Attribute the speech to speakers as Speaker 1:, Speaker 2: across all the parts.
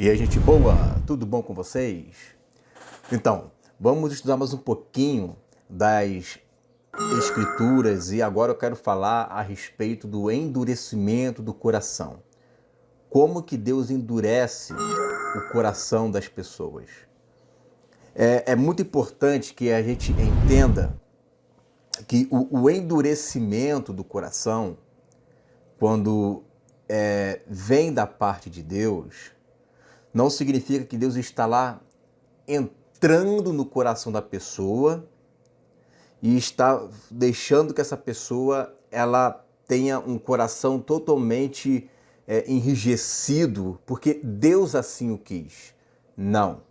Speaker 1: E aí, gente boa, tudo bom com vocês? Então, vamos estudar mais um pouquinho das escrituras e agora eu quero falar a respeito do endurecimento do coração. Como que Deus endurece o coração das pessoas? É muito importante que a gente entenda que o endurecimento do coração, quando vem da parte de Deus, não significa que Deus está lá entrando no coração da pessoa e está deixando que essa pessoa ela tenha um coração totalmente enrijecido, porque Deus assim o quis. Não.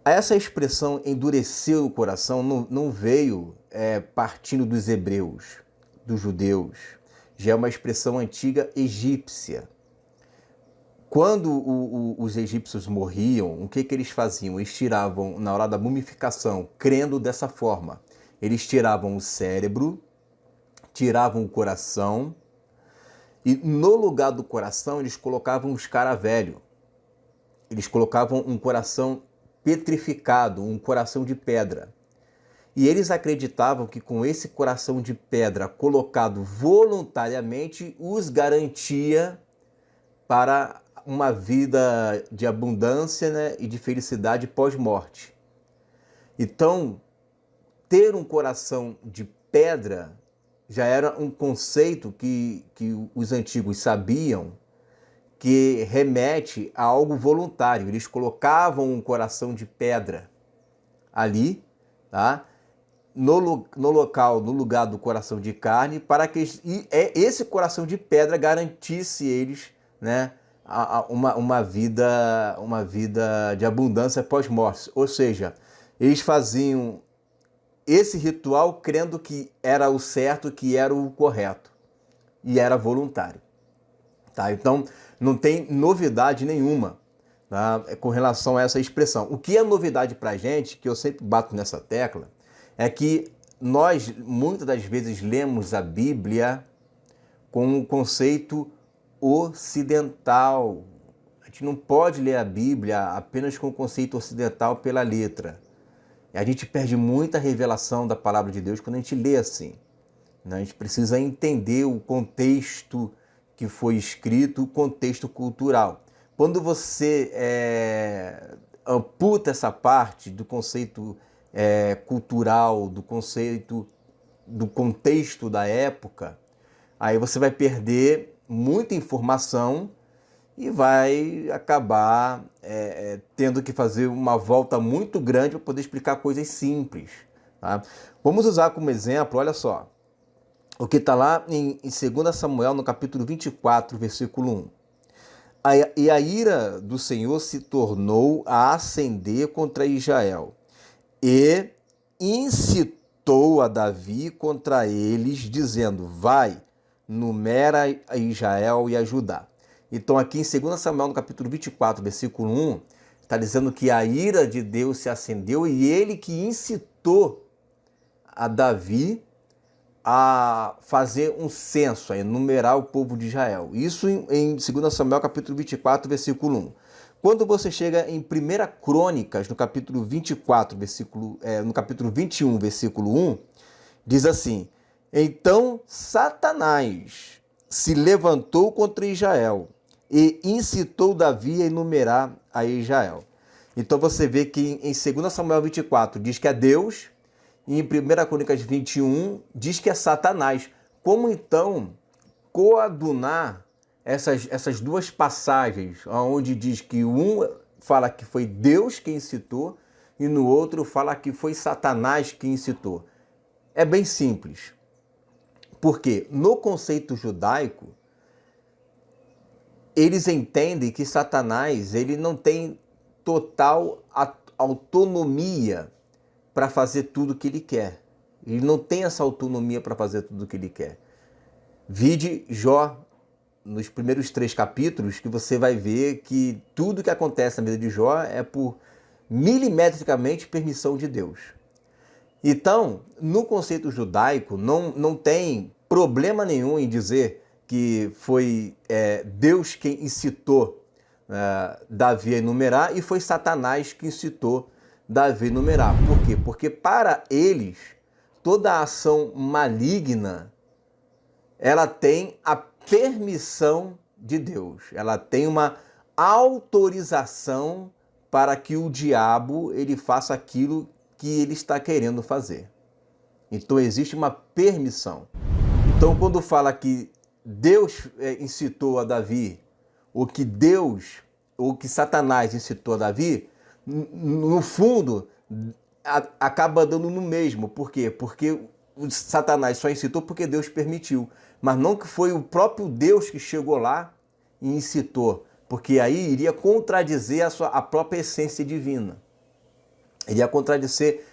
Speaker 1: Essa expressão endurecer o coração não veio partindo dos hebreus, dos judeus. Já é uma expressão antiga egípcia. Quando os egípcios morriam, o que eles faziam? Eles tiravam, na hora da mumificação, crendo dessa forma. Eles tiravam o cérebro, tiravam o coração e no lugar do coração eles colocavam um escaravelho. Eles colocavam um coração petrificado, um coração de pedra. E eles acreditavam que com esse coração de pedra colocado voluntariamente os garantia para uma vida de abundância, né, e de felicidade pós-morte. Então, ter um coração de pedra já era um conceito que os antigos sabiam que remete a algo voluntário. Eles colocavam um coração de pedra ali, tá? No local, no lugar do coração de carne, para que esse coração de pedra garantisse eles, né, uma vida de abundância pós-morte. Ou seja, eles faziam esse ritual crendo que era o certo, que era o correto e era voluntário. Tá? Então, não tem novidade nenhuma, tá, com relação a essa expressão. O que é novidade para a gente, que eu sempre bato nessa tecla, é que nós, muitas das vezes, lemos a Bíblia com um conceito ocidental. A gente não pode ler a Bíblia apenas com o conceito ocidental pela letra. A gente perde muita revelação da palavra de Deus quando a gente lê assim. A gente precisa entender o contexto que foi escrito, o contexto cultural. Quando você amputa essa parte do conceito cultural, do conceito do contexto da época, aí você vai perder muita informação e vai acabar tendo que fazer uma volta muito grande para poder explicar coisas simples. Tá? Vamos usar como exemplo, olha só, o que está lá em 2 Samuel, no capítulo 24, versículo 1. E a ira do Senhor se tornou a acender contra Israel e incitou a Davi contra eles, dizendo: vai, numera a Israel e a Judá. Então aqui em 2 Samuel, no capítulo 24, versículo 1, está dizendo que a ira de Deus se acendeu e ele que incitou a Davi a fazer um censo, a enumerar o povo de Israel. Isso em 2 Samuel, capítulo 24, versículo 1. Quando você chega em 1 Crônicas, no capítulo 24, no capítulo 21, versículo 1, diz assim: então Satanás se levantou contra Israel e incitou Davi a enumerar a Israel. Então você vê que em 2 Samuel 24 diz que é Deus, e em 1 Crônicas 21 diz que é Satanás. Como então coadunar essas duas passagens, onde diz que um fala que foi Deus quem incitou e no outro fala que foi Satanás quem incitou? É bem simples. Porque no conceito judaico, eles entendem que Satanás ele não tem total autonomia para fazer tudo o que ele quer. Ele não tem essa autonomia para fazer tudo o que ele quer. Vide Jó, nos primeiros 3 capítulos, que você vai ver que tudo que acontece na vida de Jó é por milimetricamente permissão de Deus. Então, no conceito judaico, não tem problema nenhum em dizer que foi Deus quem incitou Davi a enumerar, e foi Satanás que incitou Davi a enumerar. Por quê? Porque para eles, toda ação maligna, ela tem a permissão de Deus. Ela tem uma autorização para que o diabo ele faça aquilo que ele está querendo fazer. Então existe uma permissão. Então quando fala que Deus incitou a Davi, ou que Satanás incitou a Davi, no fundo acaba dando no mesmo. Por quê? Porque Satanás só incitou porque Deus permitiu. Mas não que foi o próprio Deus que chegou lá e incitou, porque aí iria contradizer a própria essência divina. Iria contradizer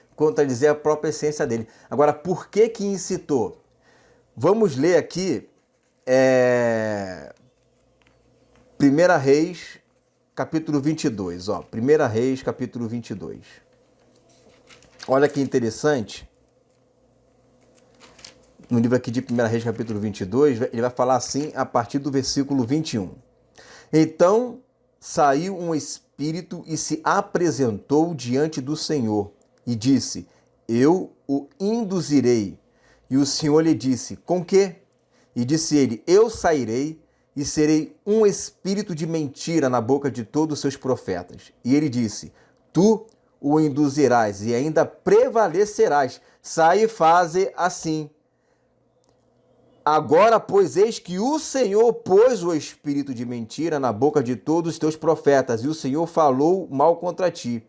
Speaker 1: a própria essência dele. Agora, por que incitou? Vamos ler aqui 1 Reis, capítulo 22. 1 Reis, capítulo 22. Olha que interessante. No livro aqui de 1 Reis, capítulo 22, ele vai falar assim a partir do versículo 21. Então saiu um espírito e se apresentou diante do Senhor e disse: Eu o induzirei. E o Senhor lhe disse: Com quê? E disse ele: Eu sairei e serei um espírito de mentira na boca de todos os seus profetas. E ele disse: Tu o induzirás e ainda prevalecerás. Sai e faze assim. Agora, pois, eis que o Senhor pôs o espírito de mentira na boca de todos os teus profetas, e o Senhor falou mal contra ti.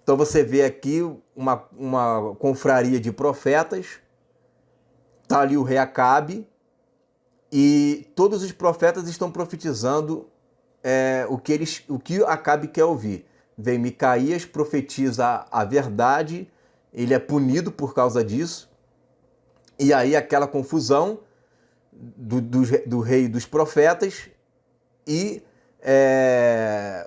Speaker 1: Então você vê aqui uma confraria de profetas, está ali o rei Acabe, e todos os profetas estão profetizando o que Acabe quer ouvir. Vem Micaías, profetiza a verdade, ele é punido por causa disso. E aí aquela confusão do rei dos profetas, e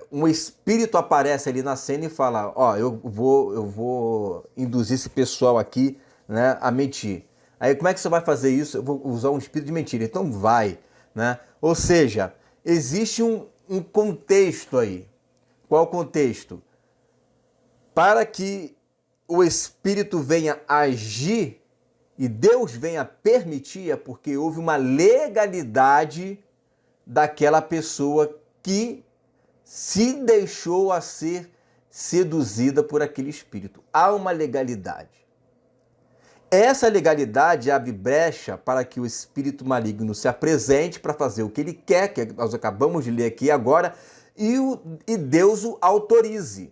Speaker 1: um espírito aparece ali na cena e fala: eu vou induzir esse pessoal aqui, né, a mentir. Aí como é que você vai fazer isso? Eu vou usar um espírito de mentira. Então vai, né? Ou seja, existe um contexto aí. Qual o contexto? Para que o espírito venha agir e Deus venha permitir, é porque houve uma legalidade daquela pessoa que se deixou a ser seduzida por aquele espírito. Há uma legalidade. Essa legalidade abre brecha para que o espírito maligno se apresente para fazer o que ele quer, que nós acabamos de ler aqui agora, e Deus o autorize.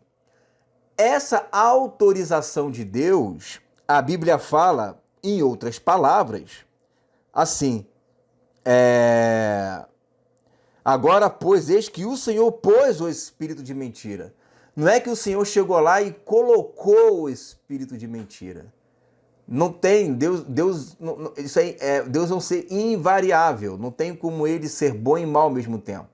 Speaker 1: Essa autorização de Deus, a Bíblia fala, em outras palavras, assim: agora, pois, eis que o Senhor pôs o espírito de mentira. Não é que o Senhor chegou lá e colocou o espírito de mentira. Não tem, Deus é um ser invariável, não tem como ele ser bom e mal ao mesmo tempo.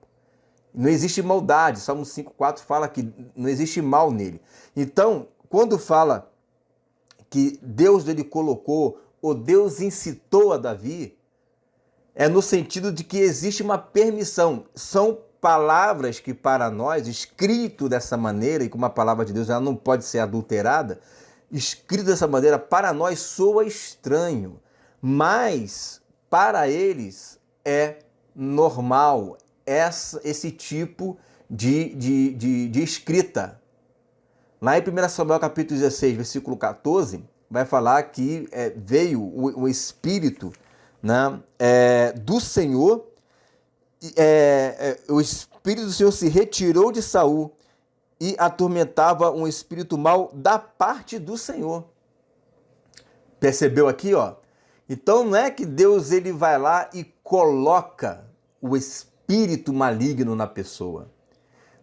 Speaker 1: Não existe maldade, Salmo 5,4 fala que não existe mal nele. Então, quando fala que Deus ele colocou, ou Deus incitou a Davi, é no sentido de que existe uma permissão. São palavras que para nós, escrito dessa maneira, e como a palavra de Deus ela não pode ser adulterada, escrito dessa maneira, para nós soa estranho, mas para eles é normal esse tipo de escrita. Lá em 1 Samuel capítulo 16, versículo 14, vai falar que veio o Espírito, né, do Senhor, o Espírito do Senhor se retirou de Saul e atormentava um espírito mau da parte do Senhor. Percebeu aqui, ó? Então não é que Deus ele vai lá e coloca o espírito maligno na pessoa.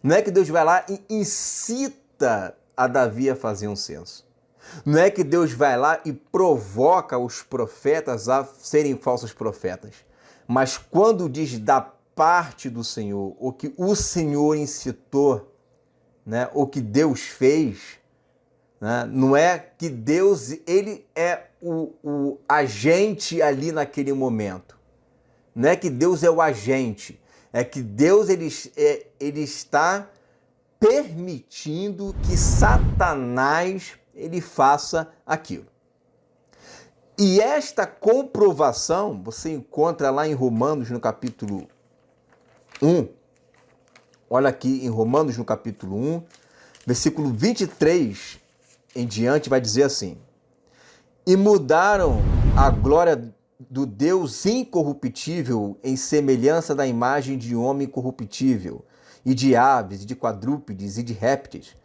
Speaker 1: Não é que Deus vai lá e incita a Davi a fazer um censo. Não é que Deus vai lá e provoca os profetas a serem falsos profetas. Mas quando diz da parte do Senhor, o que o Senhor incitou, né, o que Deus fez, né, não é que Deus ele é o agente ali naquele momento. Não é que Deus é o agente. É que Deus ele está permitindo que Satanás ele faça aquilo. E esta comprovação você encontra lá em Romanos no capítulo 1. Olha aqui em Romanos no capítulo 1, versículo 23 em diante, vai dizer assim: e mudaram a glória do Deus incorruptível em semelhança da imagem de homem corruptível, e de aves, e de quadrúpedes, e de répteis.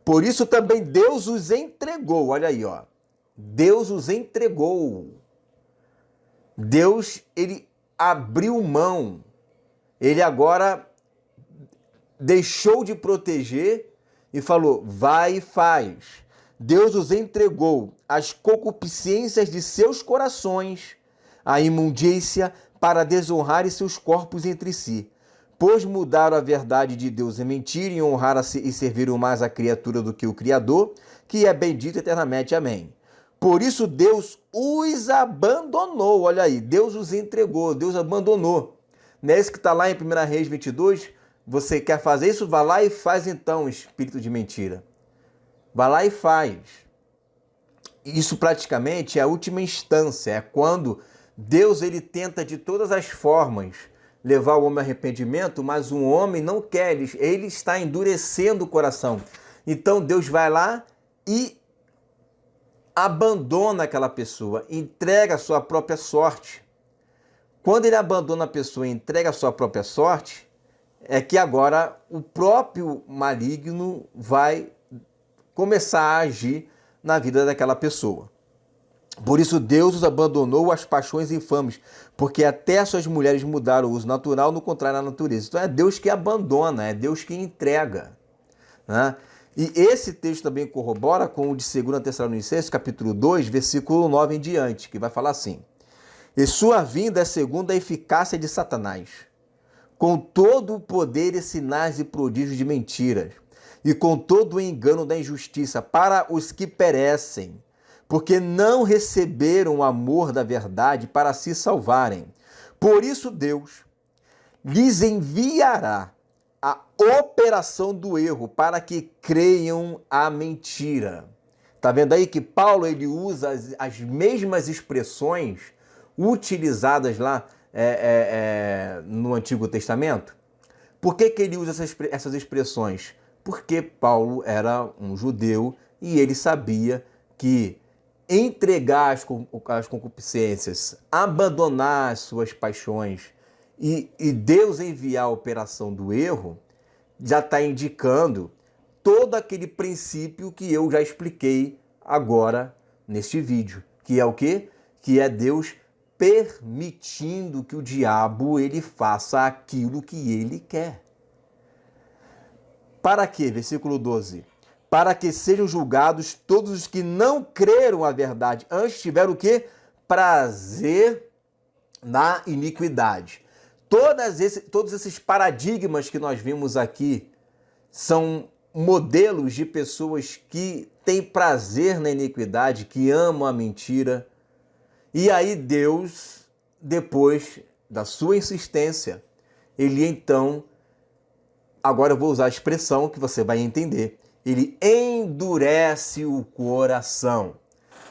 Speaker 1: Por isso também Deus os entregou. Olha aí, ó. Deus os entregou. Deus, ele abriu mão. Ele agora deixou de proteger e falou: vai e faz. Deus os entregou às concupiscências de seus corações, à imundícia, para desonrarem seus corpos entre si. Pois mudaram a verdade de Deus em mentira e honraram e serviram mais a criatura do que o Criador, que é bendito eternamente. Amém. Por isso Deus os abandonou. Olha aí, Deus os entregou, Deus abandonou. Não é isso que está lá em 1 Reis 22? Você quer fazer isso? Vá lá e faz então, espírito de mentira. Vá lá e faz. Isso praticamente é a última instância, é quando Deus ele tenta de todas as formas levar o homem ao arrependimento, mas o homem não quer, ele está endurecendo o coração. Então Deus vai lá e abandona aquela pessoa, entrega a sua própria sorte. Quando ele abandona a pessoa e entrega a sua própria sorte, é que agora o próprio maligno vai começar a agir na vida daquela pessoa. Por isso Deus os abandonou às paixões infames, porque até suas mulheres mudaram o uso natural, no contrário à natureza. Então é Deus que abandona, é Deus que entrega, né? E esse texto também corrobora com o de 2 Tessalonicenses, capítulo 2, versículo 9 em diante, que vai falar assim: e sua vinda é segundo a eficácia de Satanás, com todo o poder e sinais e prodígios de mentiras, e com todo o engano da injustiça, para os que perecem, porque não receberam o amor da verdade para se salvarem. Por isso Deus lhes enviará a operação do erro, para que creiam a mentira. Tá vendo aí que Paulo ele usa as mesmas expressões utilizadas lá no Antigo Testamento? Por que ele usa essas expressões? Porque Paulo era um judeu e ele sabia que entregar as concupiscências, abandonar as suas paixões e Deus enviar a operação do erro, já está indicando todo aquele princípio que eu já expliquei agora neste vídeo, que é o quê? Que é Deus permitindo que o diabo ele faça aquilo que ele quer. Para quê? Versículo 12. Para que sejam julgados todos os que não creram a verdade, antes tiveram o quê? Prazer na iniquidade. Todos esses paradigmas que nós vimos aqui são modelos de pessoas que têm prazer na iniquidade, que amam a mentira. E aí Deus, depois da sua insistência, ele então, agora eu vou usar a expressão que você vai entender, ele endurece o coração.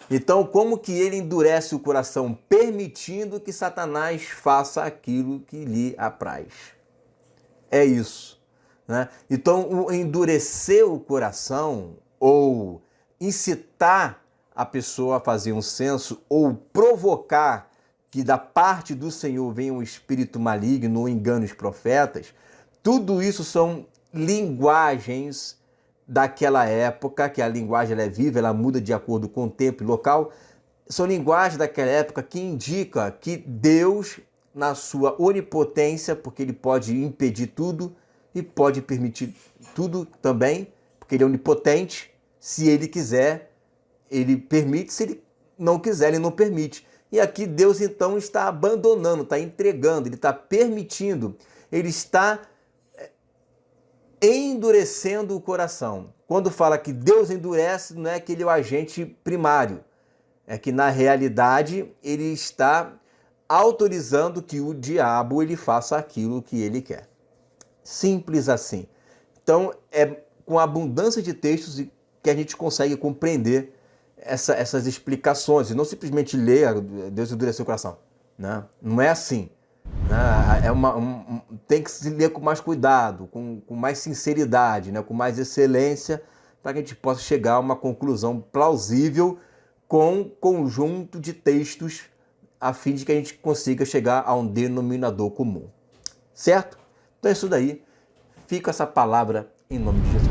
Speaker 1: Então, como que ele endurece o coração? Permitindo que Satanás faça aquilo que lhe apraz. É isso, né? Então, o endurecer o coração, ou incitar a pessoa a fazer um censo, ou provocar que da parte do Senhor venha um espírito maligno ou engane os profetas, tudo isso são linguagens daquela época, que a linguagem ela é viva, ela muda de acordo com o tempo e local. São linguagens daquela época que indica que Deus, na sua onipotência, porque ele pode impedir tudo e pode permitir tudo também, porque ele é onipotente, se ele quiser, ele permite, se ele não quiser, ele não permite. E aqui Deus então está abandonando, está entregando, ele está permitindo, ele está endurecendo o coração. Quando fala que Deus endurece, não é que ele é o agente primário. É que na realidade ele está autorizando que o diabo ele faça aquilo que ele quer. Simples assim. Então, é com a abundância de textos que a gente consegue compreender essas explicações, e não simplesmente ler, Deus endureceu o coração. Né? Não é assim. Né? Tem que se ler com mais cuidado, com mais sinceridade, né? Com mais excelência, para que a gente possa chegar a uma conclusão plausível com um conjunto de textos, a fim de que a gente consiga chegar a um denominador comum. Certo? Então é isso daí. Fica essa palavra em nome de Jesus.